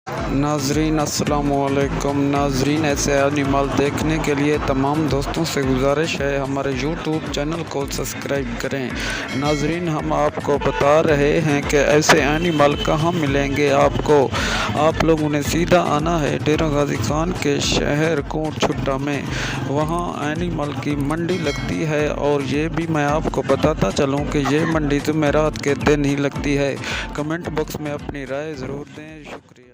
नाजरीन अस्सलाम वालेकुम। नाजरीन, ऐसे एनिमल देखने के लिए तमाम दोस्तों से गुजारिश है हमारे यूट्यूब चैनल को सब्सक्राइब करें। नाजरीन, हम आपको बता रहे हैं कि ऐसे एनिमल कहाँ मिलेंगे आपको। आप लोगों ने सीधा आना है डेरा गाजी खान के शहर कोट छुट्टा में, वहाँ एनिमल की मंडी लगती है। और ये भी मैं आपको बताता चलूँ कि ये मंडी जुमेरात के दिन ही लगती है। कमेंट बॉक्स में अपनी राय ज़रूर दें। शुक्रिया।